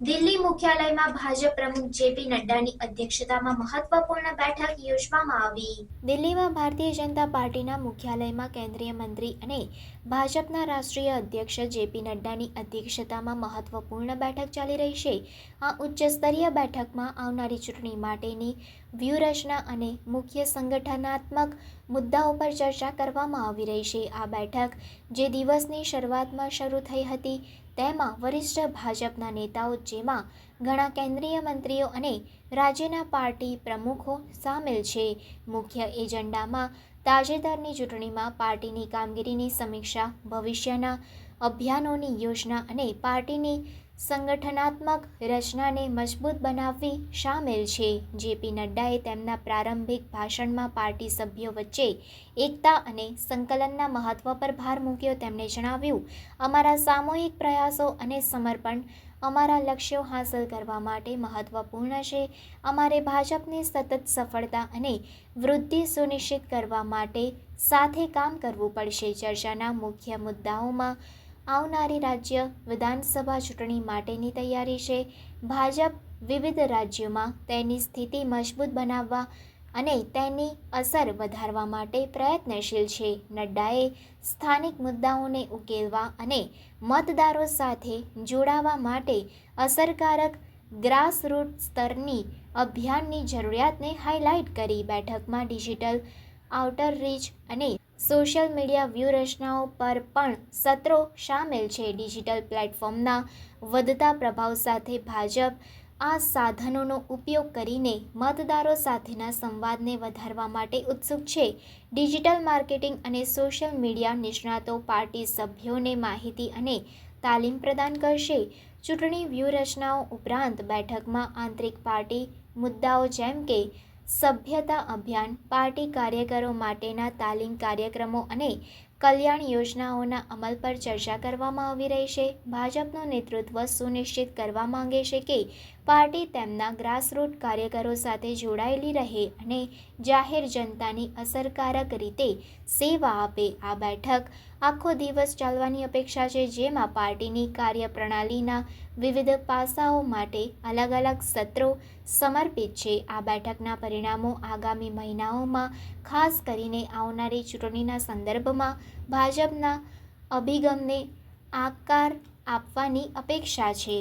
દિલ્હી મુખ્યાલયમાં ભાજપ પ્રમુખ જેપી નડ્ડાની અધ્યક્ષતામાં મહત્વપૂર્ણ બેઠક યોજવામાં આવી। દિલ્હીમાં ભારતીય જનતા પાર્ટીના મુખ્યાલયમાં કેન્દ્રીય મંત્રી અને ભાજપના રાષ્ટ્રીય અધ્યક્ષ જેપી નડ્ડાની અધ્યક્ષતામાં મહત્વપૂર્ણ બેઠક ચાલી રહી છે। આ ઉચ્ચસ્તરીય બેઠકમાં આવનારી ચૂંટણી માટેની વ્યૂહરચના અને મુખ્ય સંગઠનાત્મક મુદ્દાઓ પર ચર્ચા કરવામાં આવી રહી છે। આ બેઠક જે દિવસની શરૂઆતમાં શરૂ થઈ હતી તેમાં વરિષ્ઠ ભાજપના નેતાઓ જેમાં ઘણા કેન્દ્રીય મંત્રીઓ અને રાજ્યના પાર્ટી પ્રમુખો સામેલ છે। મુખ્ય એજન્ડામાં તાજેતરની ચૂંટણીમાં પાર્ટીની કામગીરીની સમીક્ષા, ભવિષ્યના અભિયાનોની યોજના અને પાર્ટીની સંગઠનાત્મક રચનાને મજબૂત બનાવવી શામેલ છે। જેપી નડ્ડાએ તેમના પ્રારંભિક ભાષણમાં પાર્ટી સભ્યો વચ્ચે એકતા અને સંકલનના મહત્વ પર ભાર મૂક્યો। તેમણે જણાવ્યું, અમારા સામૂહિક પ્રયાસો અને સમર્પણ અમારા લક્ષ્યો હાંસલ કરવા માટે મહત્વપૂર્ણ છે। અમારે ભાજપની સતત સફળતા અને વૃદ્ધિ સુનિશ્ચિત કરવા માટે સાથે કામ કરવું પડશે। ચર્ચાના મુખ્ય મુદ્દાઓમાં આવનારી રાજ્ય વિધાનસભા ચૂંટણી માટેની તૈયારી છે, ભાજપ વિવિધ રાજ્યોમાં તેની સ્થિતિ મજબૂત બનાવવા અને તેની અસર વધારવા માટે પ્રયત્નશીલ છે। નડ્ડાએ સ્થાનિક મુદ્દાઓને ઉકેલવા અને મતદારો સાથે જોડાવા માટે અસરકારક ગ્રાસરૂટ સ્તરની અભિયાનની જરૂરિયાતને હાઇલાઇટ કરી। બેઠકમાં ડિજિટલ આઉટરીચ અને સોશિયલ મીડિયા વ્યૂહરચનાઓ પર પણ સત્રો શામેલ છે। ડિજિટલ પ્લેટફોર્મના વધતા પ્રભાવ સાથે ભાજપ આ સાધનોનો ઉપયોગ કરીને મતદારો સાથેના સંવાદને વધારવા માટે ઉત્સુક છે। ડિજિટલ માર્કેટિંગ અને સોશિયલ મીડિયા નિષ્ણાતો પાર્ટી સભ્યોને માહિતી અને તાલીમ પ્રદાન કરશે। ચૂંટણી વ્યૂહરચનાઓ ઉપરાંત બેઠકમાં આંતરિક પાર્ટી મુદ્દાઓ જેમ કે સભ્યતા અભિયાન, પાર્ટી કાર્યકરો માટેના તાલીમ કાર્યક્રમો અને કલ્યાણ યોજનાઓના અમલ પર ચર્ચા કરવામાં આવી રહી છે। ભાજપનું નેતૃત્વ સુનિશ્ચિત કરવા માંગે છે કે પાર્ટી તેમના ગ્રાસરૂટ કાર્યકરો સાથે જોડાયેલી રહે અને જાહેર જનતાની અસરકારક રીતે સેવા આપે। આ બેઠક આખો દિવસ ચાલવાની અપેક્ષા છે, જેમાં પાર્ટીની કાર્યપ્રણાલીના વિવિધ પાસાઓ માટે અલગ અલગ સત્રો સમર્પિત છે। આ બેઠકના પરિણામો આગામી મહિનાઓમાં, ખાસ કરીને આવનારી ચૂંટણીના સંદર્ભમાં ભાજપના અભિગમને આકાર આપવાની અપેક્ષા છે।